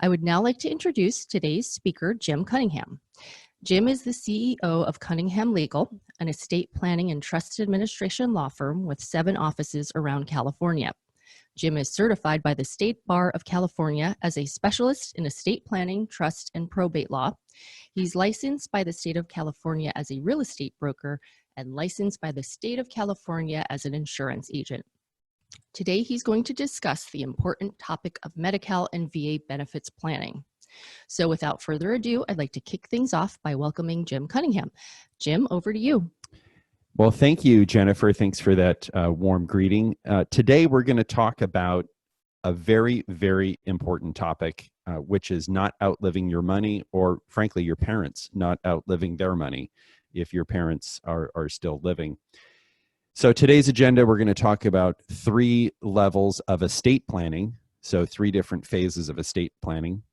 I would now like to introduce today's speaker, Jim Cunningham. Jim is the CEO of Cunningham Legal, an estate planning and trust administration law firm with 7 offices around California. Jim is certified by the State Bar of California as a specialist in estate planning, trust, and probate law. He's licensed by the state of California as a real estate broker and licensed by the state of California as an insurance agent. Today, he's going to discuss the important topic of Medi-Cal and VA benefits planning. So without further ado, I'd like to kick things off by welcoming Jim Cunningham. Jim, over to you. Well, thank you, Jennifer. Thanks for that warm greeting. Today, we're going to talk about a very, very important topic, which is not outliving your money, or frankly, your parents not outliving their money if your parents are still living. So today's agenda, we're going to talk about 3 levels of estate planning, so 3 different phases of estate planning.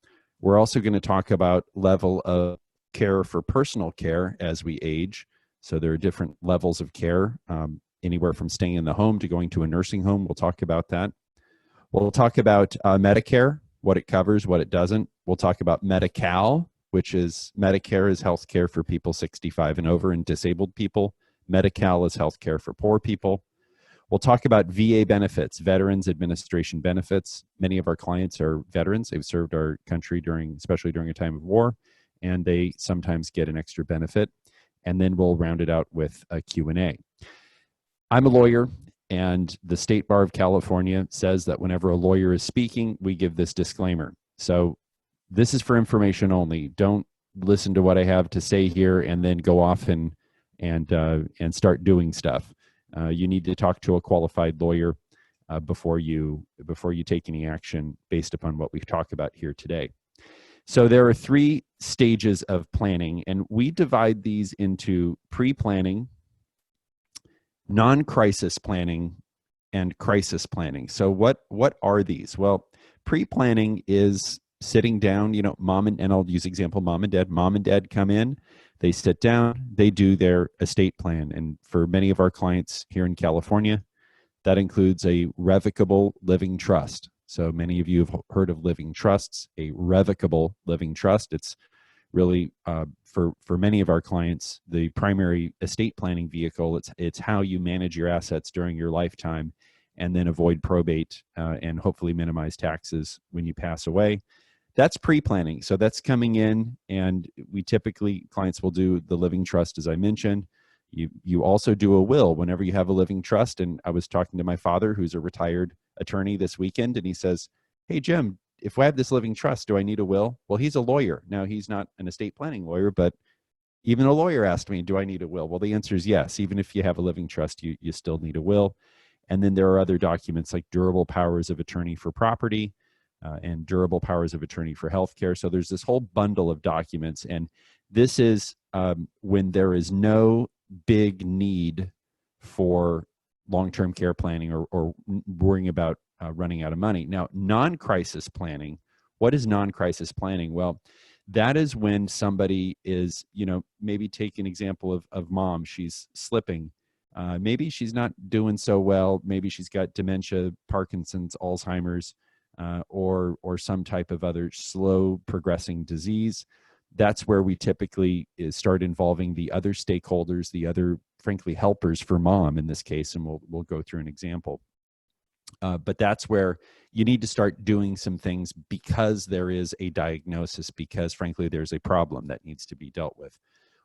We're also going to talk about level of care for personal care as we age. So there are different levels of care, anywhere from staying in the home to going to a nursing home. We'll talk about that. We'll talk about Medicare, what it covers, what it doesn't. We'll talk about Medi-Cal, which is Medicare is health care for people 65 and over and disabled people. Medi-Cal is health care for poor people. We'll talk about VA benefits, Veterans Administration benefits. Many of our clients are veterans. They've served our country especially during a time of war, and they sometimes get an extra benefit. And then we'll round it out with a Q&A. I'm a lawyer, and the State Bar of California says that whenever a lawyer is speaking, we give this disclaimer. So this is for information only. Don't listen to what I have to say here and then go off and start doing stuff. You need to talk to a qualified lawyer before you take any action based upon what we've talked about here today. So there are 3 stages of planning, and we divide these into pre-planning, non-crisis planning, and crisis planning. So what are these? Well, pre-planning is sitting down, and I'll use example mom and dad. Mom and dad come in, they sit down, they do their estate plan. And for many of our clients here in California, that includes a revocable living trust. So many of you have heard of living trusts, a revocable living trust. It's really, for many of our clients, the primary estate planning vehicle. It's how you manage your assets during your lifetime and then avoid probate and hopefully minimize taxes when you pass away. That's pre-planning. So that's coming in, and clients will do the living trust, as I mentioned. You also do a will whenever you have a living trust. And I was talking to my father, who's a retired attorney, this weekend, and he says, "Hey, Jim, if I have this living trust, do I need a will?" Well, he's a lawyer. Now, he's not an estate planning lawyer, but even a lawyer asked me, do I need a will? Well, the answer is yes. Even if you have a living trust, you still need a will. And then there are other documents like durable powers of attorney for property and durable powers of attorney for healthcare. So there's this whole bundle of documents. And this is when there is no big need for long-term care planning or worrying about running out of money. Now, non-crisis planning, what is non-crisis planning? Well, that is when somebody is, maybe take an example of mom. She's slipping. Maybe she's not doing so well. Maybe she's got dementia, Parkinson's, Alzheimer's, or some type of other slow progressing disease. That's where we typically start involving the other stakeholders, the other, frankly, helpers for mom in this case, and we'll go through an example. But that's where you need to start doing some things because there is a diagnosis, because, frankly, there's a problem that needs to be dealt with.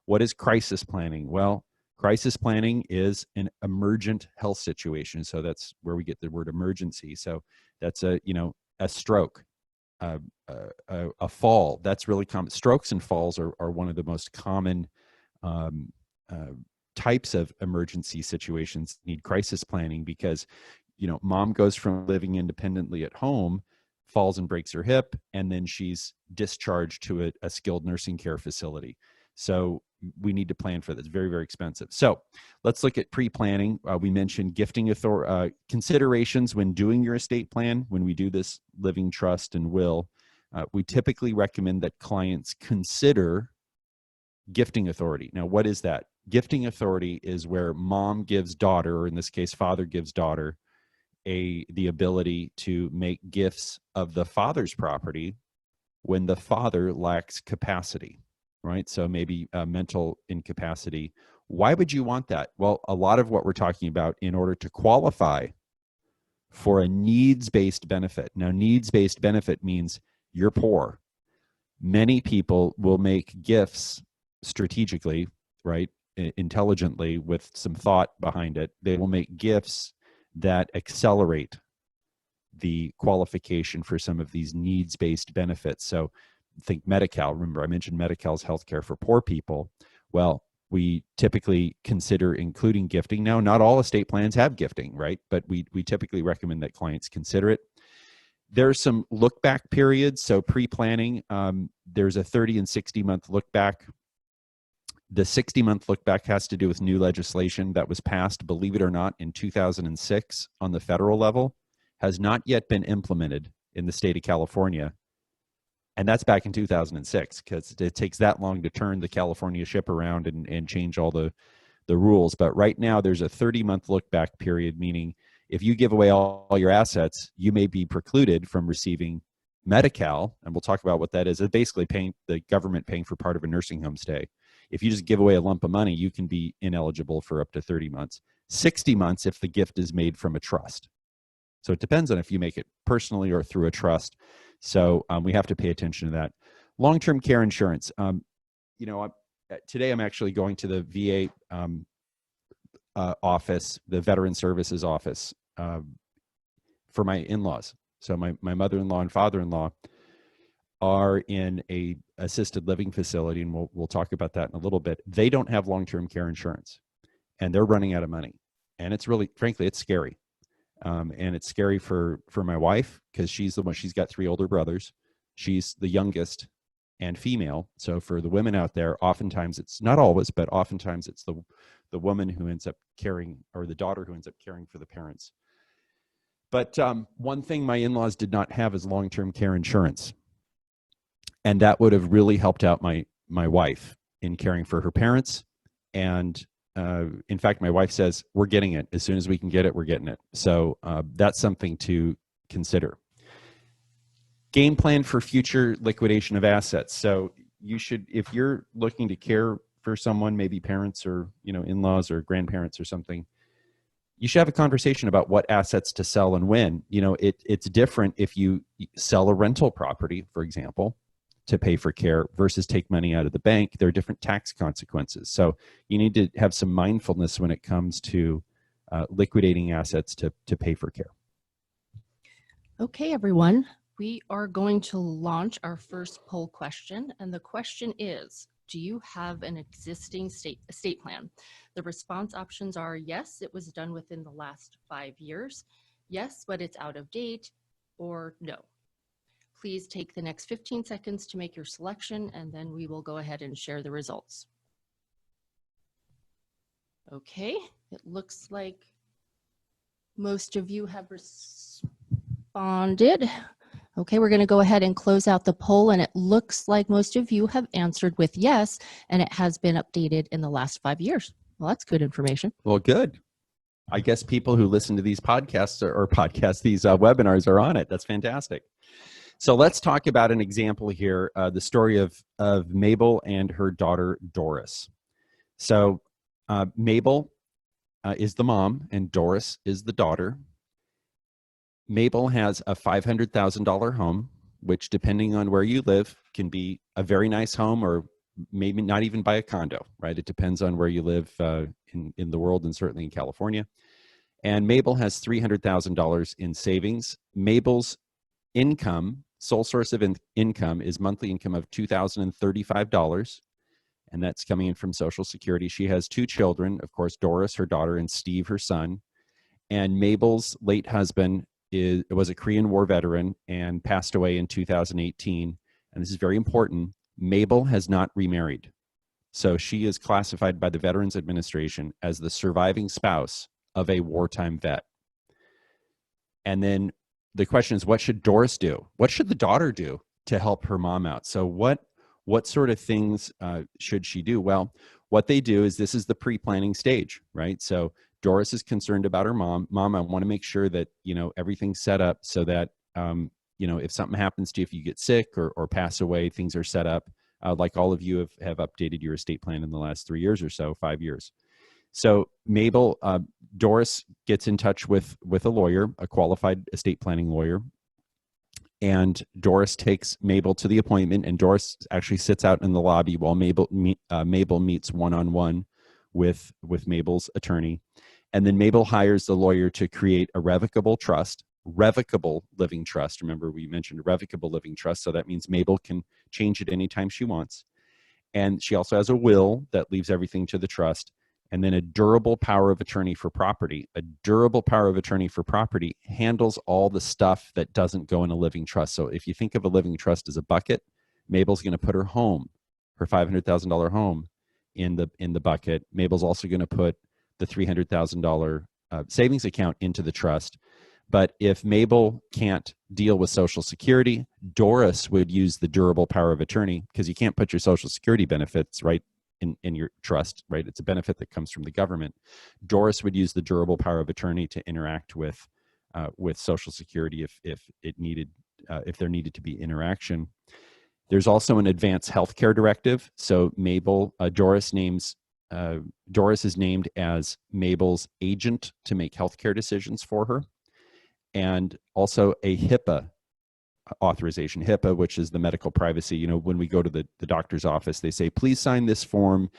What is crisis planning? Well, crisis planning is an emergent health situation. So that's where we get the word emergency. So that's a stroke. A fall, that's really common. Strokes and falls are one of the most common types of emergency situations need crisis planning because, mom goes from living independently at home, falls and breaks her hip, and then she's discharged to a skilled nursing care facility. So we need to plan for this. Very, very expensive. So let's look at pre-planning. We mentioned gifting considerations when doing your estate plan. When we do this living trust and will, we typically recommend that clients consider gifting authority. Now, what is that? Gifting authority is where mom gives daughter, or in this case, father gives daughter, the ability to make gifts of the father's property when the father lacks capacity, right? So maybe mental incapacity. Why would you want that? Well, a lot of what we're talking about, in order to qualify for a needs-based benefit. Now, needs-based benefit means you're poor. Many people will make gifts strategically, right? Intelligently, with some thought behind it. They will make gifts that accelerate the qualification for some of these needs-based benefits. So think Medi-Cal. Remember, I mentioned Medi-Cal's healthcare for poor people. Well, we typically consider including gifting. Now, not all estate plans have gifting, right? But we typically recommend that clients consider it. There's some look back periods. So pre-planning, there's a 30 and 60 month look back. The 60-month look back has to do with new legislation that was passed, believe it or not, in 2006 on the federal level, has not yet been implemented in the state of California. And that's back in 2006, because it takes that long to turn the California ship around and change all the rules. But right now, there's a 30-month look back period, meaning if you give away all your assets, you may be precluded from receiving Medi-Cal, and we'll talk about what that is. It's basically the government paying for part of a nursing home stay. If you just give away a lump of money, you can be ineligible for up to 30 months. 60 months if the gift is made from a trust. So it depends on if you make it personally or through a trust. So we have to pay attention to that. Long-term care insurance. Today I'm actually going to the VA office, the Veteran Services office, for my in-laws. So my mother-in-law and father-in-law are in a assisted living facility, and we'll talk about that in a little bit. They don't have long-term care insurance, and they're running out of money. And it's really, frankly, it's scary. And it's scary for my wife, because she's the one. She's got 3 older brothers. She's the youngest and female. So for the women out there, oftentimes it's not always, but oftentimes it's the woman who ends up caring, or the daughter who ends up caring for the parents. But one thing my in-laws did not have is long-term care insurance. And that would have really helped out my wife in caring for her parents. And in fact, my wife says, we're getting it. As soon as we can get it, we're getting it. So that's something to consider. Game plan for future liquidation of assets. So you should, if you're looking to care for someone, maybe parents or in-laws or grandparents or something, you should have a conversation about what assets to sell and when. It's different if you sell a rental property, for example, to pay for care versus take money out of the bank. There are different tax consequences. So you need to have some mindfulness when it comes to liquidating assets to pay for care. Okay, everyone. We are going to launch our first poll question. And the question is, do you have an existing estate plan? The response options are yes, it was done within the last 5 years. Yes, but it's out of date, or no. Please take the next 15 seconds to make your selection, and then we will go ahead and share the results. Okay, it looks like most of you have responded. Okay, we're going to go ahead and close out the poll, and it looks like most of you have answered with yes, and it has been updated in the last 5 years. Well, that's good information. Well, good. I guess people who listen to these podcasts these webinars are on it. That's fantastic. So let's talk about an example here, the story of Mabel and her daughter, Doris. So Mabel is the mom and Doris is the daughter. Mabel has a $500,000 home, which, depending on where you live, can be a very nice home or maybe not even buy a condo, right? It depends on where you live in the world, and certainly in California. And Mabel has $300,000 in savings. Mabel's income, sole source of income, is monthly income of $2,035, and that's coming in from Social Security. She has 2 children, of course, Doris, her daughter, and Steve, her son. And Mabel's late husband was a Korean War veteran and passed away in 2018. And this is very important. Mabel has not remarried. So she is classified by the Veterans Administration as the surviving spouse of a wartime vet. And then the question is, what should Doris do? What should the daughter do to help her mom out? So what sort of things should she do? Well, what they do is, this is the pre-planning stage, right? So Doris is concerned about her mom. Mom, I want to make sure that, everything's set up so that, if something happens to you, if you get sick or pass away, things are set up like all of you have updated your estate plan in the last 3 years or so, 5 years. So Mabel, Doris gets in touch with a lawyer, a qualified estate planning lawyer, and Doris takes Mabel to the appointment, and Doris actually sits out in the lobby while Mabel meets one-on-one with Mabel's attorney. And then Mabel hires the lawyer to create a revocable living trust. Remember, we mentioned revocable living trust, so that means Mabel can change it anytime she wants. And she also has a will that leaves everything to the trust. And then a durable power of attorney for property. A durable power of attorney for property handles all the stuff that doesn't go in a living trust. So if you think of a living trust as a bucket, Mabel's going to put her home, her $500,000 home, in the bucket. Mabel's also going to put the $300,000 savings account into the trust. But if Mabel can't deal with Social Security, Doris would use the durable power of attorney, because you can't put your Social Security benefits right in your trust, right? It's a benefit that comes from the government. Doris would use the durable power of attorney to interact with Social Security if there needed to be interaction. There's also an advanced healthcare directive. So Doris is named as Mabel's agent to make healthcare decisions for her, and also a HIPAA authorization. HIPAA, which is the medical privacy. When we go to the doctor's office, they say, please sign this form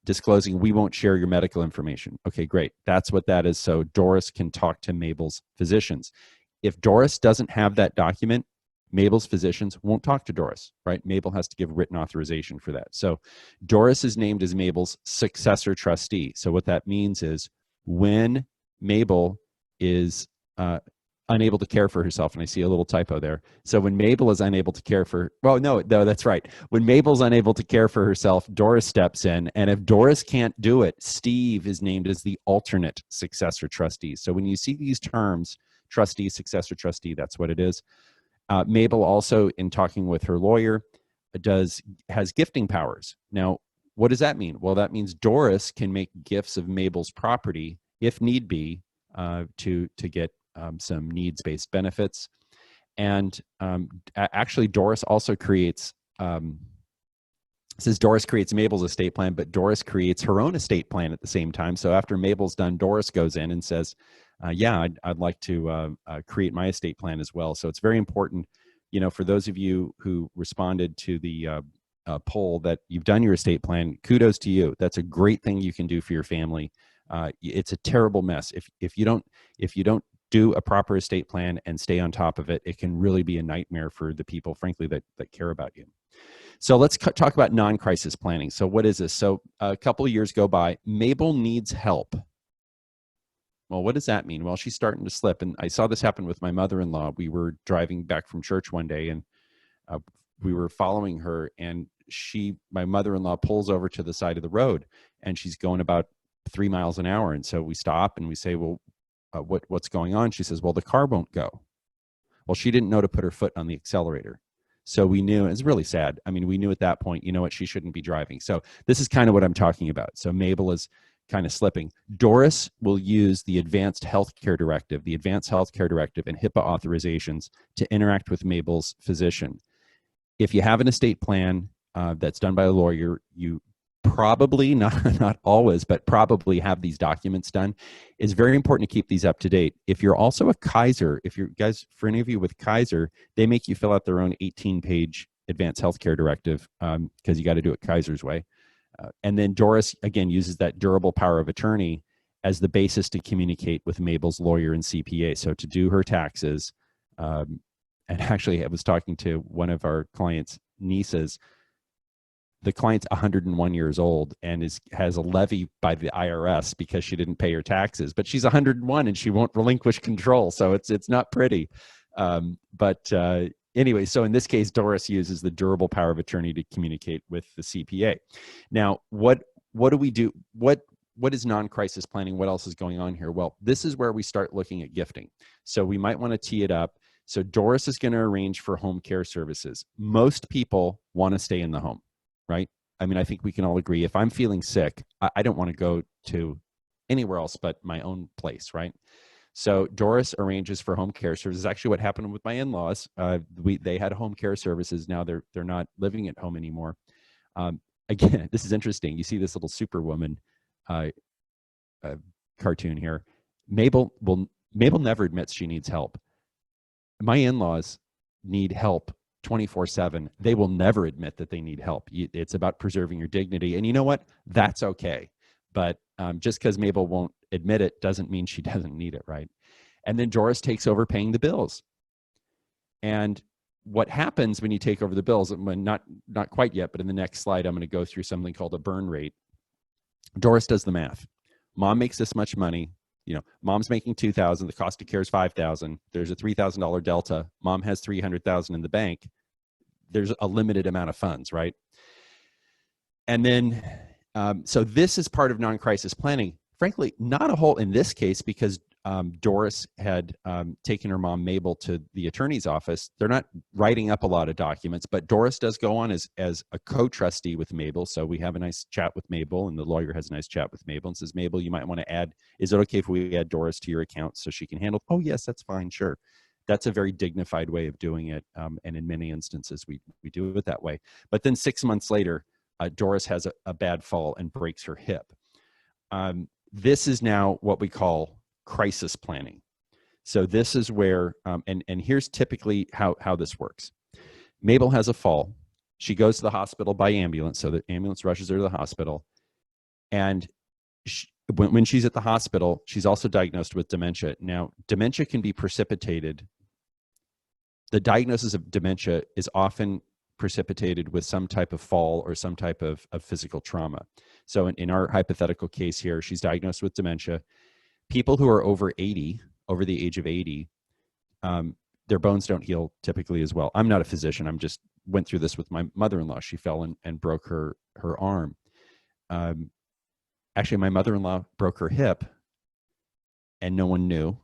disclosing we won't share your medical information. Okay, great. That's what that is. So Doris can talk to Mabel's physicians. If Doris doesn't have that document, Mabel's physicians won't talk to Doris, right? Mabel has to give written authorization for that. So Doris is named as Mabel's successor trustee. So what that means is when Mabel is unable to care for herself, and I see a little typo there. So when Mabel is unable to care for, no, that's right. When Mabel's unable to care for herself, Doris steps in. And if Doris can't do it, Steve is named as the alternate successor trustee. So when you see these terms, trustee, successor trustee, that's what it is. Mabel also, in talking with her lawyer, has gifting powers. Now, what does that mean? Well, that means Doris can make gifts of Mabel's property, if need be, to get some needs-based benefits. And actually, Doris also creates, Doris creates Mabel's estate plan, but Doris creates her own estate plan at the same time. So after Mabel's done, Doris goes in and says, I'd like to create my estate plan as well. So it's very important, for those of you who responded to the poll that you've done your estate plan, kudos to you. That's a great thing you can do for your family. It's a terrible mess. If you don't do a proper estate plan and stay on top of it, it can really be a nightmare for the people, frankly, that care about you. So let's talk about non-crisis planning. So what is this? So a couple of years go by. Mabel needs help. Well, what does that mean? Well, she's starting to slip. And I saw this happen with my mother-in-law. We were driving back from church one day, and we were following her, and my mother-in-law pulls over to the side of the road, and she's going about 3 miles an hour. And so we stop and we say, well, what's going on? She says, well, the car won't go. Well, she didn't know to put her foot on the accelerator. So we knew, it's really sad. I mean, we knew at that point, she shouldn't be driving. So this is kind of what I'm talking about. So Mabel is kind of slipping. Doris will use the Advanced Healthcare Directive and HIPAA authorizations to interact with Mabel's physician. If you have an estate plan that's done by a lawyer, you probably, not always, but probably have these documents done. It's very important to keep these up to date. If you're also a Kaiser, for any of you with Kaiser, they make you fill out their own 18-page Advanced Healthcare Directive because you got to do it Kaiser's way. And then Doris, again, uses that durable power of attorney as the basis to communicate with Mabel's lawyer and CPA. So to do her taxes, and actually I was talking to one of our clients' nieces. The client's 101 years old and has a levy by the IRS because she didn't pay her taxes, but she's 101 and she won't relinquish control. So it's not pretty. Anyway, so in this case, Doris uses the durable power of attorney to communicate with the CPA. Now, what do we do? What is non-crisis planning? What else is going on here? Well, this is where we start looking at gifting. So we might want to tee it up. So Doris is going to arrange for home care services. Most people want to stay in the home, right? I mean, I think we can all agree. If I'm feeling sick, I don't want to go to anywhere else but my own place, right? So Doris arranges for home care services. Actually, what happened with my in-laws, they had home care services. Now they're not living at home anymore. Again, this is interesting. You see this little Superwoman cartoon here. Mabel never admits she needs help. My in-laws need help 24/7. They will never admit that they need help. It's about preserving your dignity. And you know what? That's okay. But just because Mabel won't admit it doesn't mean she doesn't need it, right? And then Doris takes over paying the bills. And what happens when you take over the bills, not quite yet, but in the next slide, I'm going to go through something called a burn rate. Doris does the math. Mom makes this much money. Mom's making $2,000. The cost of care is $5,000. There's a $3,000 delta. Mom has $300,000 in the bank. There's a limited amount of funds, right? And then, so this is part of non-crisis planning. Frankly, not a whole in this case, because Doris had taken her mom Mabel to the attorney's office. They're not writing up a lot of documents, but Doris does go on as a co-trustee with Mabel. So we have a nice chat with Mabel, and the lawyer has a nice chat with Mabel and says, Mabel, you might want to add, is it okay if we add Doris to your account so she can handle? Oh, yes, that's fine, sure. That's a very dignified way of doing it. And in many instances, we do it that way. But then 6 months later, Doris has a bad fall and breaks her hip. This is now what we call crisis planning. So this is where, and here's typically how this works. Mabel has a fall. She goes to the hospital by ambulance. So the ambulance rushes her to the hospital. And when she's at the hospital, she's also diagnosed with dementia. Now, dementia can be precipitated. The diagnosis of dementia is often precipitated with some type of fall or some type of physical trauma. So in our hypothetical case here, she's diagnosed with dementia. People who are over the age of 80, their bones don't heal typically as well. I'm not a physician. I'm just went through this with my mother-in-law. She fell and broke her arm. Actually, my mother-in-law broke her hip, and no one knew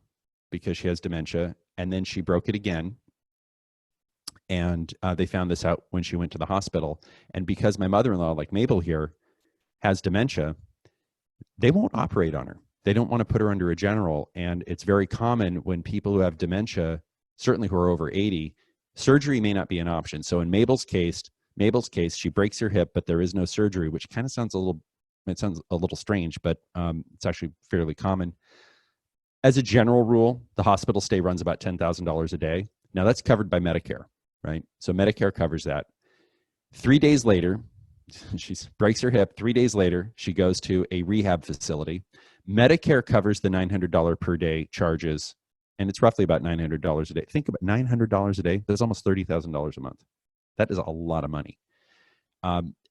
because she has dementia. And then she broke it again. And they found this out when she went to the hospital. And because my mother-in-law, like Mabel here, has dementia, they won't operate on her. They don't want to put her under a general. And it's very common when people who have dementia, certainly who are over 80, surgery may not be an option. So in Mabel's case, she breaks her hip, but there is no surgery, which kind of sounds a little strange, but it's actually fairly common. As a general rule, the hospital stay runs about $10,000 a day. Now that's covered by Medicare, right? So Medicare covers that. 3 days later, she breaks her hip. 3 days later, she goes to a rehab facility. Medicare covers the $900 per day charges, and it's roughly about $900 a day. Think about $900 a day. That's almost $30,000 a month. That is a lot of money.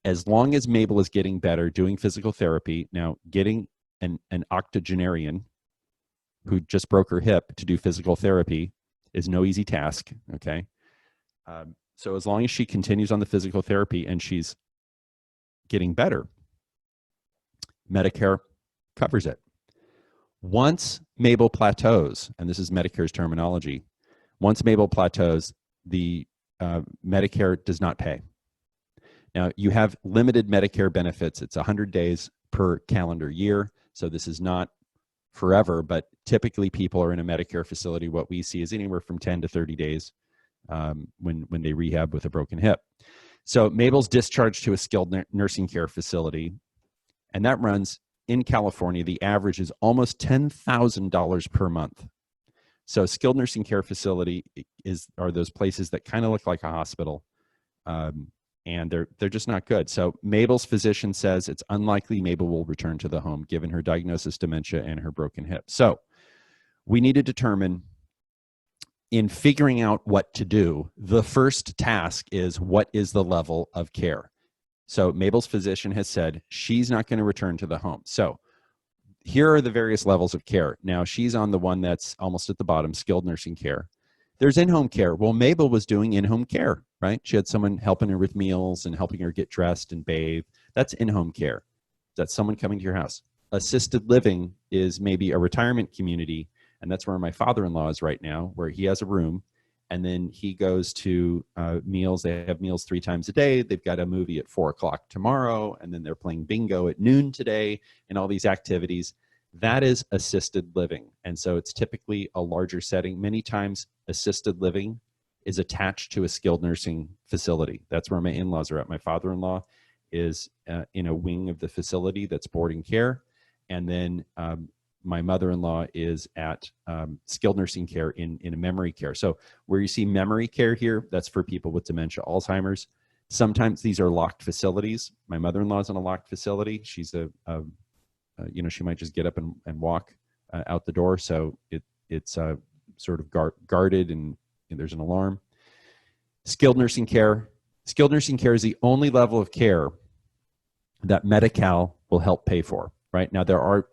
As long as Mabel is getting better, doing physical therapy, now getting an octogenarian who just broke her hip to do physical therapy is no easy task, okay? So as long as she continues on the physical therapy and she's getting better, Medicare covers it. Once Mabel plateaus, and this is Medicare's terminology, once Mabel plateaus, the Medicare does not pay. Now, you have limited Medicare benefits. It's 100 days per calendar year, so this is not forever, but typically people are in a Medicare facility. What we see is anywhere from 10 to 30 days when they rehab with a broken hip. So Mabel's discharged to a skilled nursing care facility, and that runs in California. The average is almost $10,000 per month. So skilled nursing care facility are those places that kind of look like a hospital, and they're just not good. So Mabel's physician says it's unlikely Mabel will return to the home given her diagnosis, dementia, and her broken hip. So we need to determine, in figuring out what to do, the first task is, what is the level of care? So Mabel's physician has said she's not going to return to the home. So here are the various levels of care. Now, she's on the one that's almost at the bottom, skilled nursing care. There's in-home care. Well, Mabel was doing in-home care, right? She had someone helping her with meals and helping her get dressed and bathe. That's in-home care. That's someone coming to your house. Assisted living is maybe a retirement community, and that's where my father-in-law is right now, where he has a room, and then he goes to meals. They have meals 3 times a day. They've got a movie at 4 o'clock tomorrow, and then they're playing bingo at noon today, and all these activities. That is assisted living. And so it's typically a larger setting. Many times assisted living is attached to a skilled nursing facility. That's where my in-laws are at. My father-in-law is in a wing of the facility that's boarding care. And then my mother-in-law is at skilled nursing care in a memory care. So where you see memory care here, that's for people with dementia, Alzheimer's. Sometimes these are locked facilities. My mother-in-law is in a locked facility. She's she might just get up and walk out the door. So it's sort of guarded and there's an alarm. Skilled nursing care. Skilled nursing care is the only level of care that Medi-Cal will help pay for. Right now, there are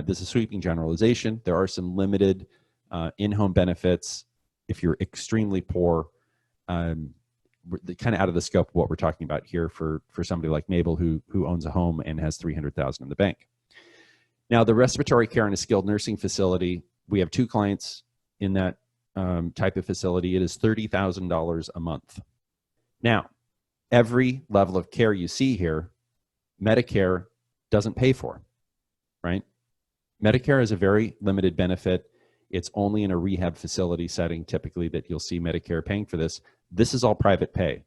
this is a sweeping generalization. There are some limited in-home benefits if you're extremely poor. Kind of out of the scope of what we're talking about here for somebody like Mabel who owns a home and has $300,000 in the bank. Now, the respiratory care in a skilled nursing facility, we have 2 clients in that type of facility. It is $30,000 a month. Now, every level of care you see here, Medicare doesn't pay for, right? Medicare is a very limited benefit. It's only in a rehab facility setting typically that you'll see Medicare paying for this. This is all private pay.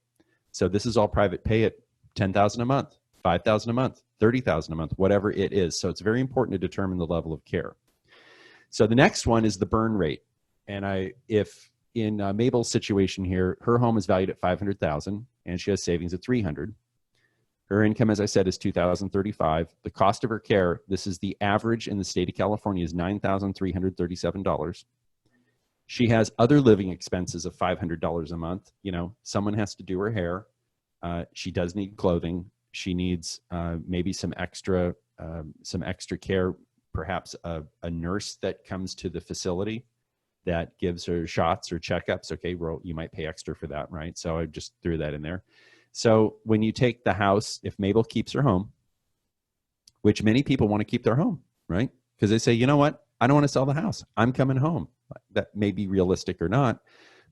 So this is all private pay at $10,000 a month, $5,000 a month, $30,000 a month, whatever it is. So it's very important to determine the level of care. So the next one is the burn rate. And if in Mabel's situation here, her home is valued at $500,000 and she has savings at $300,000. Her income, as I said, is $2,035. The cost of her care, this is the average in the state of California, is $9,337. She has other living expenses of $500 a month. Someone has to do her hair. She does need clothing. She needs maybe some extra care, perhaps a nurse that comes to the facility that gives her shots or checkups. Okay, well, you might pay extra for that, right? So I just threw that in there. So when you take the house, if Mabel keeps her home, which many people want to keep their home, right? Because they say, you know what? I don't want to sell the house. I'm coming home. That may be realistic or not.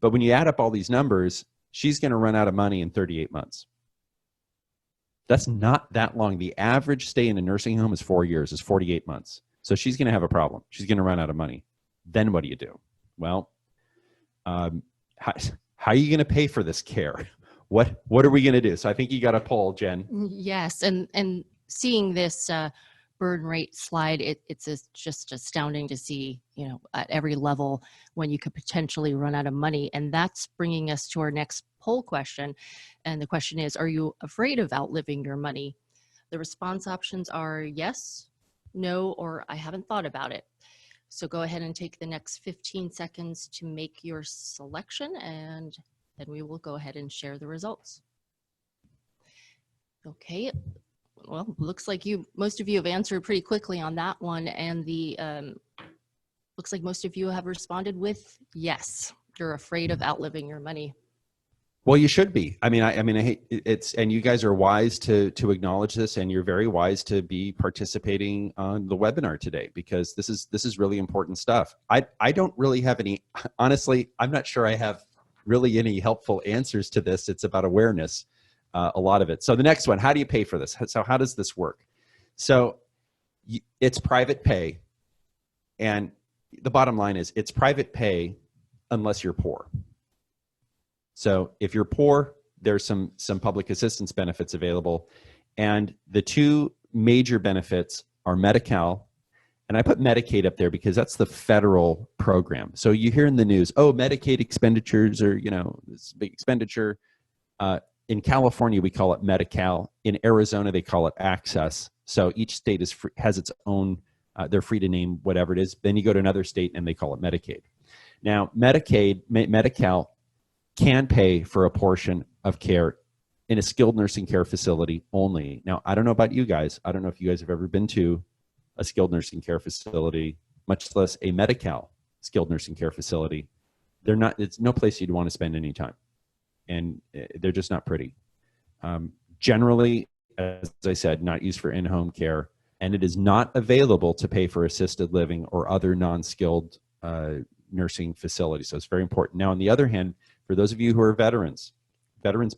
But when you add up all these numbers, she's going to run out of money in 38 months. That's not that long. The average stay in a nursing home is 4 years, is 48 months. So she's going to have a problem. She's going to run out of money. Then what do you do? Well, how are you going to pay for this care? What are we going to do? So I think you got a poll, Jen. Yes, and seeing this burn rate slide, it's just astounding to see, at every level when you could potentially run out of money. And that's bringing us to our next poll question. And the question is, are you afraid of outliving your money? The response options are yes, no, or I haven't thought about it. So go ahead and take the next 15 seconds to make your selection, and then we will go ahead and share the results. Okay, well, looks like most of you have answered pretty quickly on that one, and looks like most of you have responded with yes, you're afraid of outliving your money. Well, you should be. I hate it's, and you guys are wise to acknowledge this, and you're very wise to be participating on the webinar today, because this is really important stuff. I don't really have any, honestly, I'm not sure I have really any helpful answers to this. It's about awareness, a lot of it. So the next one, how do you pay for this? So how does this work? So it's private pay, and the bottom line is it's private pay unless you're poor. So if you're poor, there's some public assistance benefits available. And the 2 major benefits are Medi-Cal, and I put Medicaid up there because that's the federal program. So you hear in the news, oh, Medicaid expenditures are, this big expenditure. In California, we call it Medi-Cal. In Arizona, they call it Access. So each state has its own, they're free to name whatever it is. Then you go to another state and they call it Medicaid. Now, Medi-Cal can pay for a portion of care in a skilled nursing care facility only. Now, I don't know about you guys. I don't know if you guys have ever been to a skilled nursing care facility, much less a Medi-Cal skilled nursing care facility. It's no place you'd want to spend any time. And they're just not pretty. Generally, as I said, not used for in-home care, and it is not available to pay for assisted living or other non-skilled nursing facilities. So it's very important. Now, on the other hand, for those of you who are veterans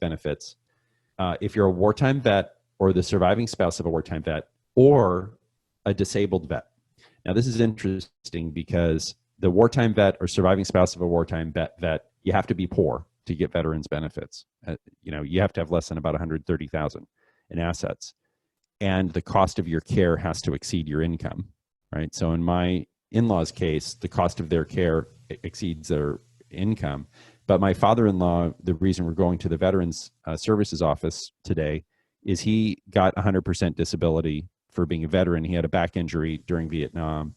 benefits, if you're a wartime vet or the surviving spouse of a wartime vet or a disabled vet. Now, this is interesting because the wartime vet or surviving spouse of a wartime vet, you have to be poor to get veterans benefits. You have to have less than about 130,000 in assets, and the cost of your care has to exceed your income, right? So in my in-laws' case, the cost of their care exceeds their income. But my father-in-law, the reason we're going to the Veterans Services Office today is he got 100% disability for being a veteran. He had a back injury during Vietnam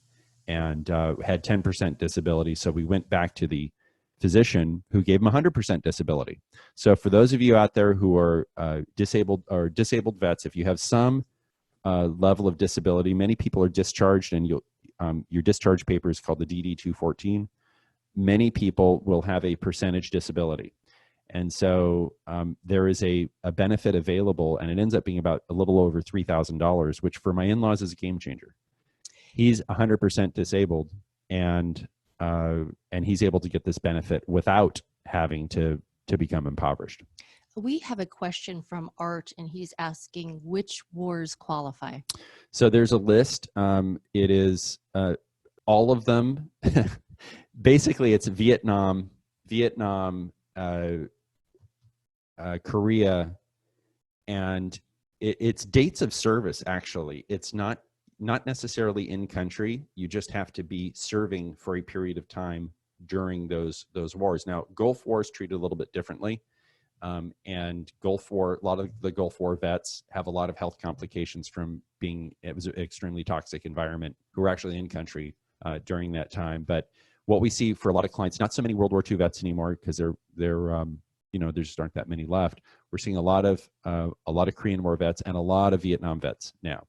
and had 10% disability. So we went back to the physician who gave him 100% disability. So for those of you out there who are disabled vets, if you have some level of disability, many people are discharged, and your discharge paper is called the DD-214. Many people will have a percentage disability. And so there is a benefit available, and it ends up being about a little over $3,000, which for my in-laws is a game changer. He's 100% disabled, and he's able to get this benefit without having to become impoverished. We have a question from Art, and he's asking which wars qualify. So there's a list. It is all of them. Basically, it's Vietnam, Korea, and it's dates of service. Actually, it's not necessarily in country. You just have to be serving for a period of time during those wars. Now, Gulf War is treated a little bit differently, and a lot of the Gulf War vets have a lot of health complications from it was an extremely toxic environment, who were actually in country during that time. But what we see for a lot of clients, not so many World War II vets anymore, because there just aren't that many left. We're seeing a lot of Korean War vets and a lot of Vietnam vets now.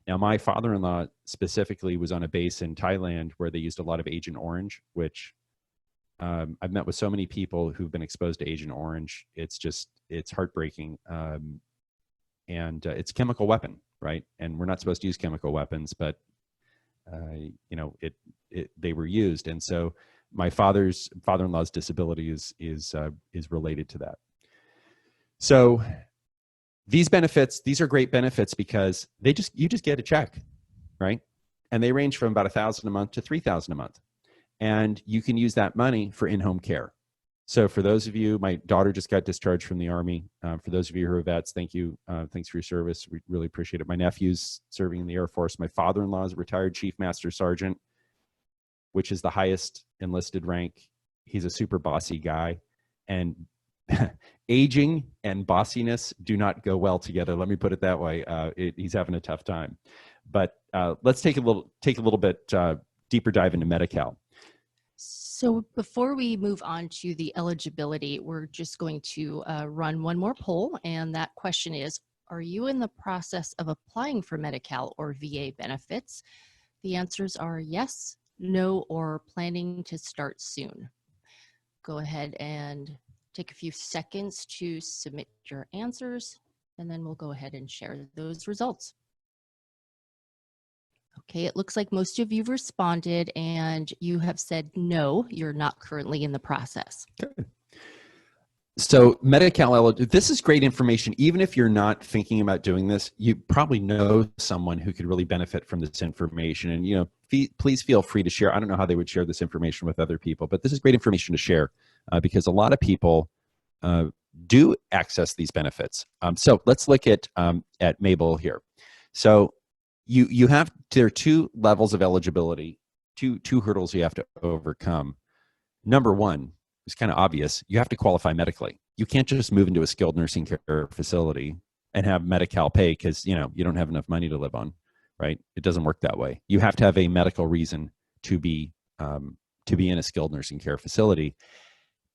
Now, my father-in-law specifically was on a base in Thailand where they used a lot of Agent Orange, which I've met with so many people who've been exposed to Agent Orange. It's heartbreaking, and it's a chemical weapon, right? And we're not supposed to use chemical weapons, but they were used, and so my father-in-law's disability is related to that. So these are great benefits because you just get a check, right? And they range from about $1,000 a month to $3,000 a month, and you can use that money for in-home care. So for those of you, my daughter just got discharged from the Army. For those of you who are vets, thank you. Thanks for your service. We really appreciate it. My nephew's serving in the Air Force. My father-in-law is a retired Chief Master Sergeant, which is the highest enlisted rank. He's a super bossy guy. And aging and bossiness do not go well together. Let me put it that way. He's having a tough time. But let's take a little bit deeper dive into Medi-Cal. So before we move on to the eligibility, we're just going to run one more poll. And that question is, are you in the process of applying for Medi-Cal or VA benefits? The answers are yes, no, or planning to start soon. Go ahead and take a few seconds to submit your answers, and then we'll go ahead and share those results. Okay, it looks like most of you responded, and you have said no, you're not currently in the process. Good. So Medi-Cal, this is great information. Even if you're not thinking about doing this, you probably know someone who could really benefit from this information. And please feel free to share. I don't know how they would share this information with other people, but this is great information to share because a lot of people do access these benefits. So let's look at Mabel here. So there are two levels of eligibility, two hurdles you have to overcome. Number one, it's kind of obvious. You have to qualify medically. You can't just move into a skilled nursing care facility and have Medi-Cal pay because you don't have enough money to live on, right? It doesn't work that way. You have to have a medical reason to be in a skilled nursing care facility,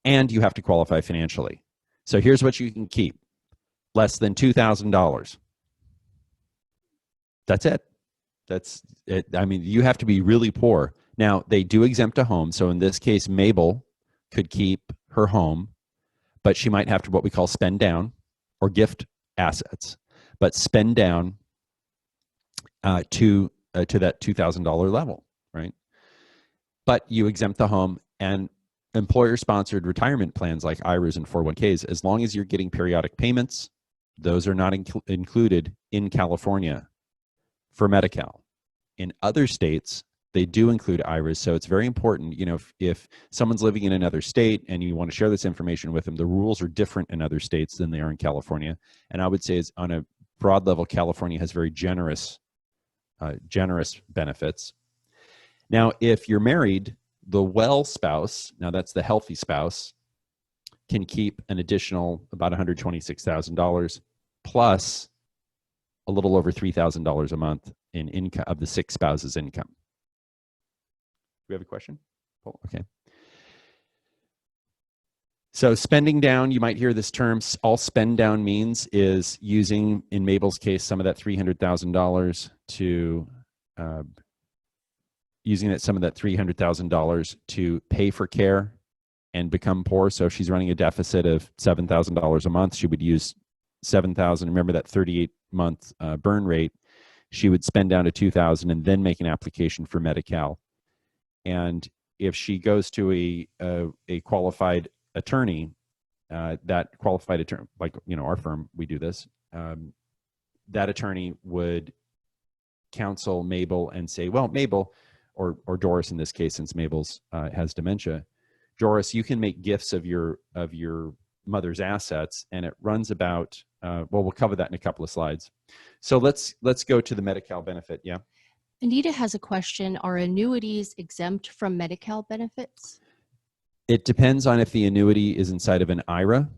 and you have to qualify financially. So here's what you can keep: less than $2,000. That's it. That's it. I mean, you have to be really poor. Now, they do exempt a home. So in this case, Mabel could keep her home, but she might have to what we call spend down or gift assets, but spend down to that $2,000 level, right? But you exempt the home, and employer-sponsored retirement plans like IRAs and 401ks, as long as you're getting periodic payments, those are not included in California for Medi-Cal. In other states, they do include IRAs. So it's very important, you know, if someone's living in another state and you want to share this information with them, the rules are different in other states than they are in California. And I would say is on a broad level, California has very generous benefits. Now, if you're married, the well spouse, now that's the healthy spouse, can keep an additional about $126,000 plus a little over $3,000 a month in income of the sick spouse's income. Do we have a question? Oh, okay. So spending down, you might hear this term, all spend down means is using, in Mabel's case, some of that $300,000 to, using some of that $300,000 to pay for care and become poor. So if she's running a deficit of $7,000 a month, she would use $7,000. Remember that 38-month burn rate. She would spend down to $2,000 and then make an application for Medi-Cal. And if she goes to a qualified attorney, that qualified attorney, like, you know, our firm, we do this, that attorney would counsel Mabel and say, well, Mabel, or Doris in this case, since Mabel's has dementia, Doris, you can make gifts of your mother's assets, and it runs about, well, we'll cover that in a couple of slides. So let's go to the Medi-Cal benefit. Yeah. Anita has a question. Are annuities exempt from Medi-Cal benefits? It depends on if the annuity is inside of an IRA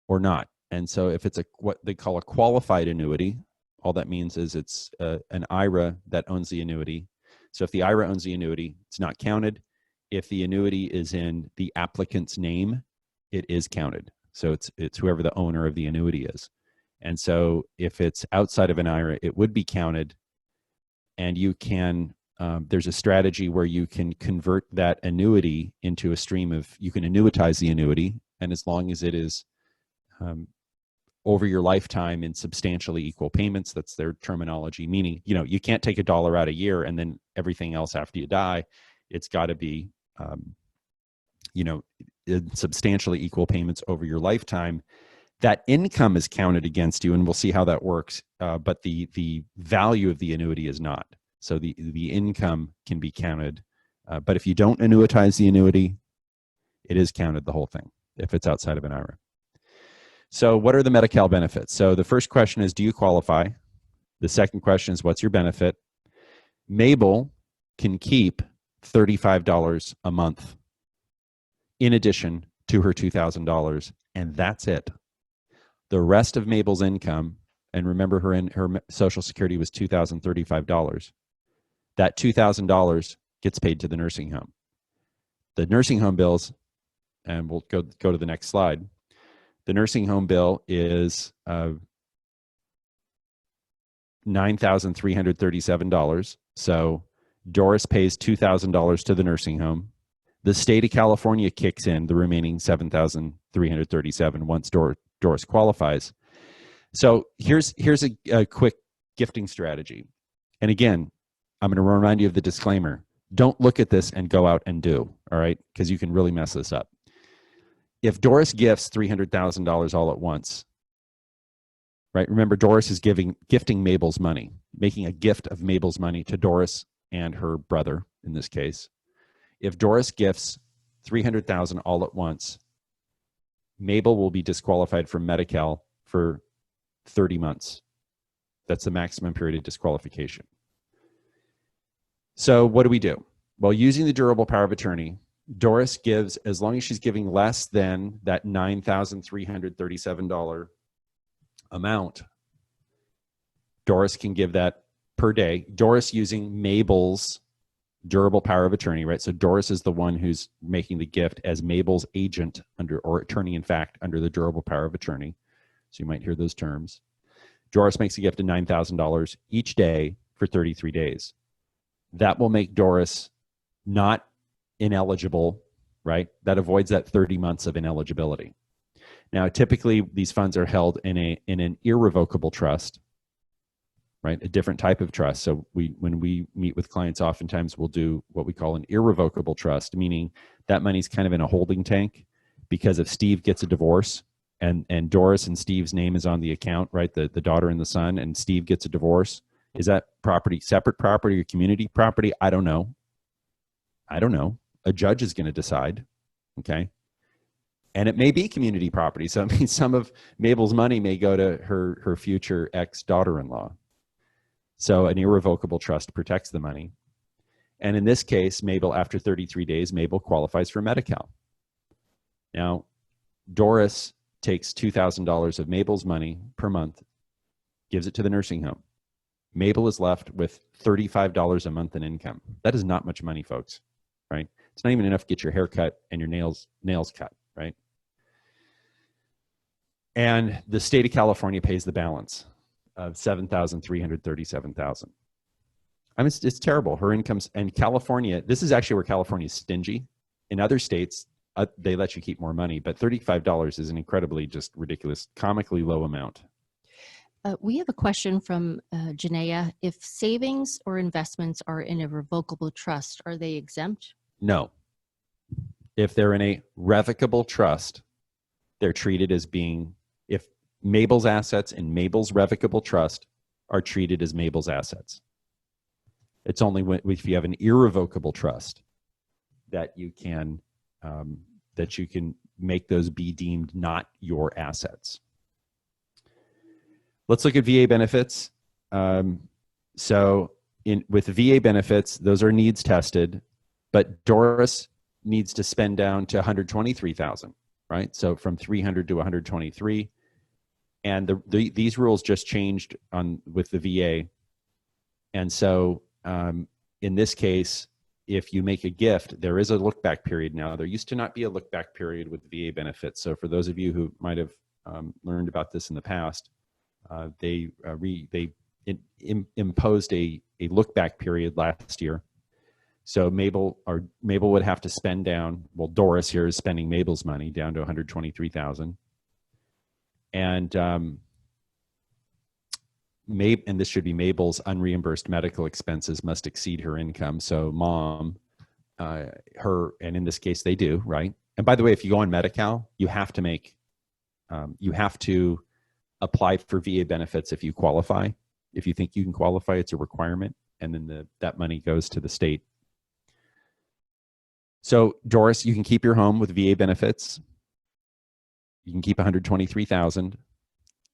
or not. And so if it's what they call a qualified annuity, all that means is it's an IRA that owns the annuity. So if the IRA owns the annuity, it's not counted. If the annuity is in the applicant's name, it is counted. So it's whoever the owner of the annuity is. And so if it's outside of an IRA, it would be counted. And you can, there's a strategy where you can convert that annuity into a stream of, you can annuitize the annuity. And as long as it is over your lifetime in substantially equal payments, that's their terminology, meaning, you know, you can't take $1 out a year and then everything else after you die. It's got to be, you know, in substantially equal payments over your lifetime. That income is counted against you, and we'll see how that works. But the value of the annuity is not. So the income can be counted. But if you don't annuitize the annuity, it is counted, the whole thing, if it's outside of an IRA. So what are the Medi-Cal benefits? So the first question is, do you qualify? The second question is, what's your benefit? Mabel can keep $35 a month in addition to her $2,000, and that's it. The rest of Mabel's income, and remember her Social Security was $2,035, that $2,000 gets paid to the nursing home. The nursing home bills, and we'll go to the next slide. The nursing home bill is $9,337. So Doris pays $2,000 to the nursing home. The state of California kicks in the remaining $7,337 once Doris qualifies. So here's a quick gifting strategy. And again, I'm going to remind you of the disclaimer. Don't look at this and go out and do, all right? Because you can really mess this up. If Doris gifts $300,000 all at once, right? Remember, Doris is gifting Mabel's money, making a gift of Mabel's money to Doris and her brother in this case. If Doris gifts $300,000 all at once, Mabel will be disqualified from Medi-Cal for 30 months. That's the maximum period of disqualification. So what do we do? Well, using the durable power of attorney, Doris gives, as long as she's giving less than that $9,337 amount, Doris can give that per day. Doris using Mabel's durable power of attorney, right? So Doris is the one who's making the gift as Mabel's agent or attorney, in fact, under the durable power of attorney. So you might hear those terms. Doris makes a gift of $9,000 each day for 33 days. That will make Doris not ineligible, right? That avoids that 30 months of ineligibility. Now, typically these funds are held in an irrevocable trust, right? A different type of trust. So when we meet with clients, oftentimes we'll do what we call an irrevocable trust, meaning that money's kind of in a holding tank because if Steve gets a divorce and Doris and Steve's name is on the account, right? The daughter and the son, and Steve gets a divorce, Is that property separate property or community property? I don't know. A judge is going to decide. Okay. And it may be community property. So, I mean, some of Mabel's money may go to her future ex-daughter-in-law. So an irrevocable trust protects the money. And in this case, Mabel, after 33 days, Mabel qualifies for Medi-Cal. Now, Doris takes $2,000 of Mabel's money per month, gives it to the nursing home. Mabel is left with $35 a month in income. That is not much money, folks, right? It's not even enough to get your hair cut and your nails cut, right? And the state of California pays the balance of $7,337,000. I mean, it's terrible. Her income's, and California, this is actually where California is stingy. In other states, they let you keep more money, but $35 is an incredibly just ridiculous, comically low amount. We have a question from Janaea. If savings or investments are in a revocable trust, are they exempt? No. If they're in a revocable trust, they're treated as being, if Mabel's assets in Mabel's revocable trust are treated as Mabel's assets. It's only if you have an irrevocable trust that you can make those be deemed not your assets. Let's look at VA benefits. So with VA benefits, those are needs tested, but Doris needs to spend down to $123,000, right? So from 300 to 123, and these rules just changed with the VA, and so in this case, if you make a gift, there is a look back period now. There used to not be a look back period with VA benefits. So for those of you who might have learned about this in the past, they imposed a look back period last year. So Mabel would have to spend down, well, Doris here is spending Mabel's money down to 123,000. And and this should be Mabel's unreimbursed medical expenses must exceed her income. So mom, and in this case they do, right? And by the way, if you go on Medi-Cal, you have to apply for VA benefits if you qualify. If you think you can qualify, it's a requirement, and then that money goes to the state. So Doris, you can keep your home with VA benefits. You can keep 123,000.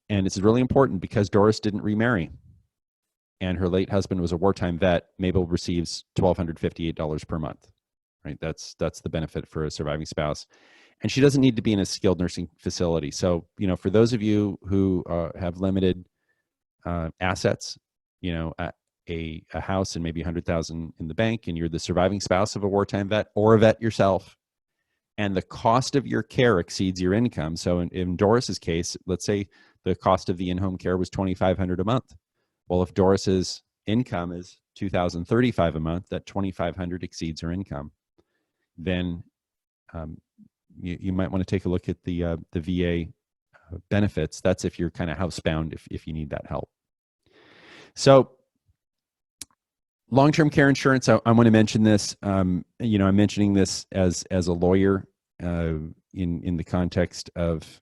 And it's really important because Doris didn't remarry and her late husband was a wartime vet. Mabel receives $1,258 per month, right? That's the benefit for a surviving spouse. And she doesn't need to be in a skilled nursing facility. So, for those of you who have limited assets, a house and maybe 100,000 in the bank, and you're the surviving spouse of a wartime vet or a vet yourself, and the cost of your care exceeds your income. So in Doris's case, let's say the cost of the in-home care was $2,500 a month. Well, if Doris's income is $2,035 a month, that $2,500 exceeds her income. Then you might want to take a look at the VA benefits. That's if you're kind of housebound, if you need that help. So long-term care insurance, I want to mention this. I'm mentioning this as a lawyer in the context of,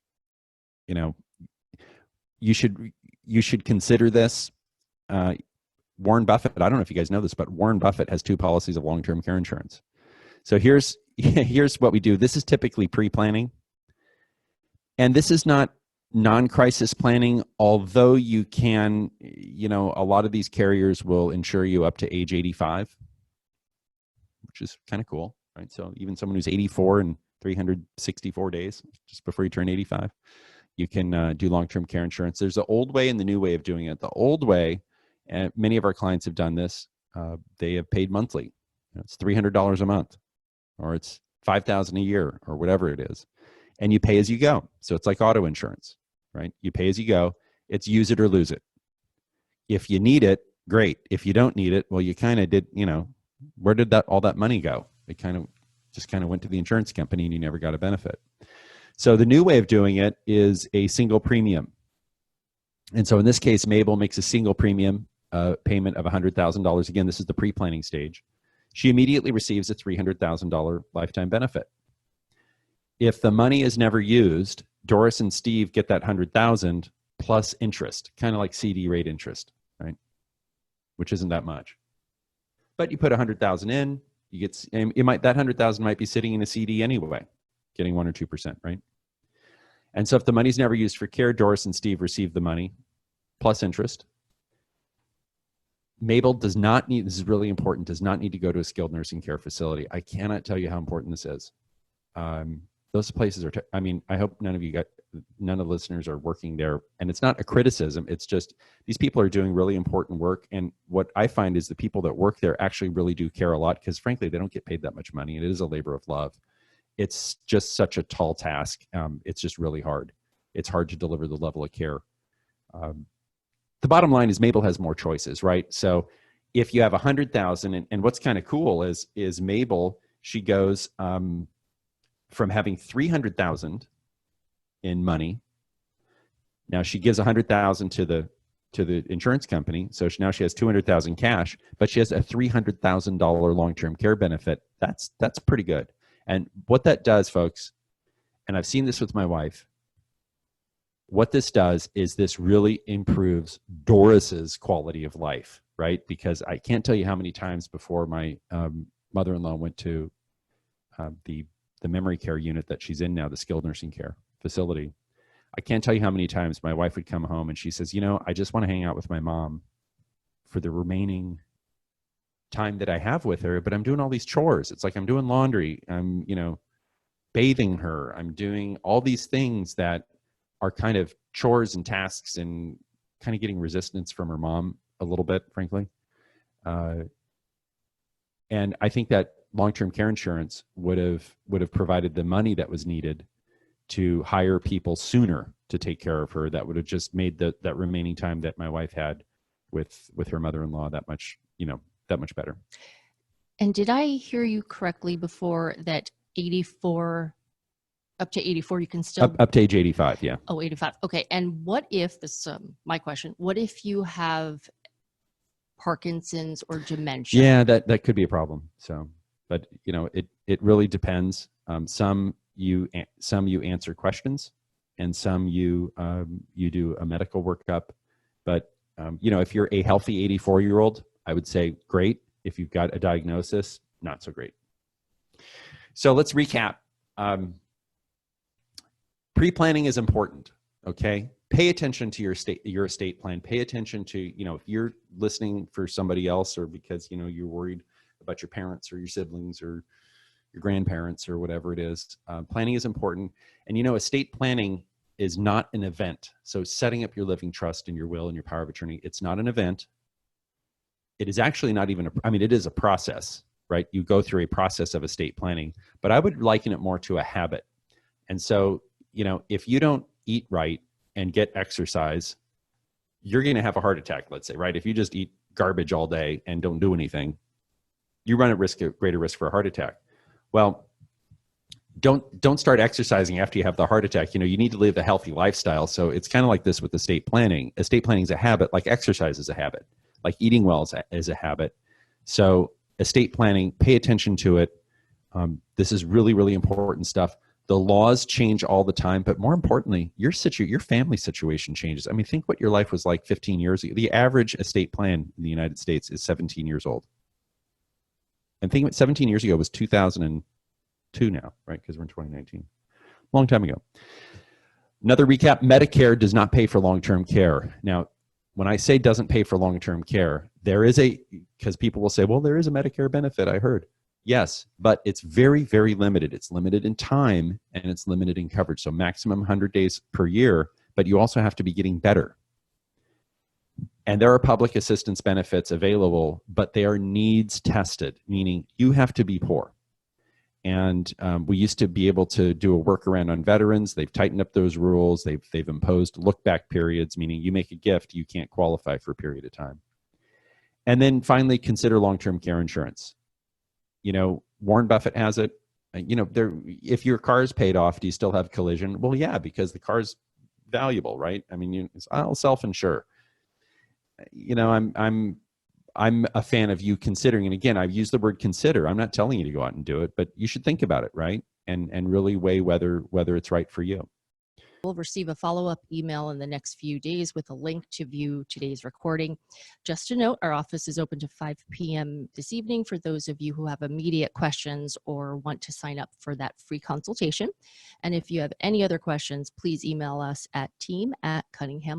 you should consider this. Warren Buffett, I don't know if you guys know this, but Warren Buffett has 2 policies of long-term care insurance. So here's what we do. This is typically pre-planning. And this is not non-crisis planning, although you can, a lot of these carriers will insure you up to age 85, which is kind of cool, right? So even someone who's 84 and 364 days, just before you turn 85, you can do long-term care insurance. There's the old way and the new way of doing it. The old way, and many of our clients have done this, they have paid monthly. It's $300 a month, or it's $5,000 a year, or whatever it is. And you pay as you go. So it's like auto insurance, right? You pay as you go. It's use it or lose it. If you need it, great. If you don't need it, well, you kind of did, where did all that money go? It just went to the insurance company and you never got a benefit. So the new way of doing it is a single premium. And so in this case, Mabel makes a single premium payment of $100,000. Again, this is the pre-planning stage. She immediately receives a $300,000 lifetime benefit. If the money is never used, Doris and Steve get that $100,000 plus interest, kind of like CD rate interest, right? which isn't that much. But you put 100,000 in, you get, it might, that 100,000 might be sitting in a CD anyway, getting 1 or 2%, right? And so if the money's never used for care, Doris and Steve receive the money plus interest. Mabel does not need, this is really important, does not need to go to a skilled nursing care facility. I cannot tell you how important this is. Those places are, I mean, I hope none of the listeners are working there. And it's not a criticism. It's just, these people are doing really important work. And what I find is the people that work there actually really do care a lot, because frankly, they don't get paid that much money. It is a labor of love. It's just such a tall task. It's just really hard. It's hard to deliver the level of care. The bottom line is Mabel has more choices, right? So if you have 100,000, and what's kind of cool is Mabel, she goes from having 300,000 in money. Now she gives 100,000 to the insurance company. So now she has 200,000 cash, but she has a $300,000 long-term care benefit. That's pretty good. And what that does, folks, and I've seen this with my wife, what this does is this really improves Doris's quality of life, right? Because I can't tell you how many times before my mother-in-law went to the memory care unit that she's in now, the skilled nursing care facility. I can't tell you how many times my wife would come home and she says, you know, I just want to hang out with my mom for the remaining time that I have with her, but I'm doing all these chores. It's like I'm doing laundry. I'm, you know, bathing her. I'm doing all these things that are kind of chores and tasks, and kind of getting resistance from her mom a little bit, frankly. And I think that long-term care insurance would have provided the money that was needed to hire people sooner to take care of her. That would have just made that remaining time that my wife had with her mother-in-law that much, you know, that much better. And did I hear you correctly before that 84, up to 84, you can still... Up to age 85, yeah. Oh, 85. Okay. And what if, this my question, what if you have Parkinson's or dementia? Yeah, that could be a problem. So, but you know, it really depends. Some you answer questions, and some you do a medical workup. But you know, if you're a healthy 84-year-old, I would say great. If you've got a diagnosis, not so great. So let's recap. Pre-planning is important. Okay, pay attention to your estate plan. Pay attention to, you know, if you're listening for somebody else, or because, you know, you're worried about your parents or your siblings or your grandparents or whatever it is. Planning is important. And, you know, estate planning is not an event. So setting up your living trust and your will and your power of attorney, it's not an event. It is actually not even, it is a process, right? You go through a process of estate planning, but I would liken it more to a habit. And so, you know, if you don't eat right and get exercise, you're going to have a heart attack, let's say, right? If you just eat garbage all day and don't do anything, you run a greater risk for a heart attack. Well, don't start exercising after you have the heart attack. You know, you need to live a healthy lifestyle. So it's kind of like this with estate planning. Estate planning is a habit, like exercise is a habit, like eating well is a habit. So estate planning, pay attention to it. This is really, really important stuff. The laws change all the time, but more importantly, your family situation changes. I mean, think what your life was like 15 years ago. The average estate plan in the United States is 17 years old. And think what 17 years ago was 2002 now, right? Because we're in 2019. Long time ago. Another recap, Medicare does not pay for long-term care. Now, when I say doesn't pay for long-term care, there is because people will say, well, there is a Medicare benefit, I heard. Yes, but it's very, very limited. It's limited in time and it's limited in coverage. So maximum 100 days per year, but you also have to be getting better. And there are public assistance benefits available, but they are needs tested, meaning you have to be poor. And we used to be able to do a workaround on veterans. They've tightened up those rules. They've imposed look-back periods, meaning you make a gift, you can't qualify for a period of time. And then finally, consider long-term care insurance. You know, Warren Buffett has it. You know, if your car's paid off, do you still have collision? Well, yeah, because the car's valuable, right? I mean, I'll self-insure. You know, I'm a fan of you considering, and again, I've used the word consider. I'm not telling you to go out and do it, but you should think about it, right? And really weigh whether it's right for you. We'll receive a follow-up email in the next few days with a link to view today's recording. Just a note, our office is open to 5 p.m. this evening for those of you who have immediate questions or want to sign up for that free consultation. And if you have any other questions, please email us at team@Cunningham.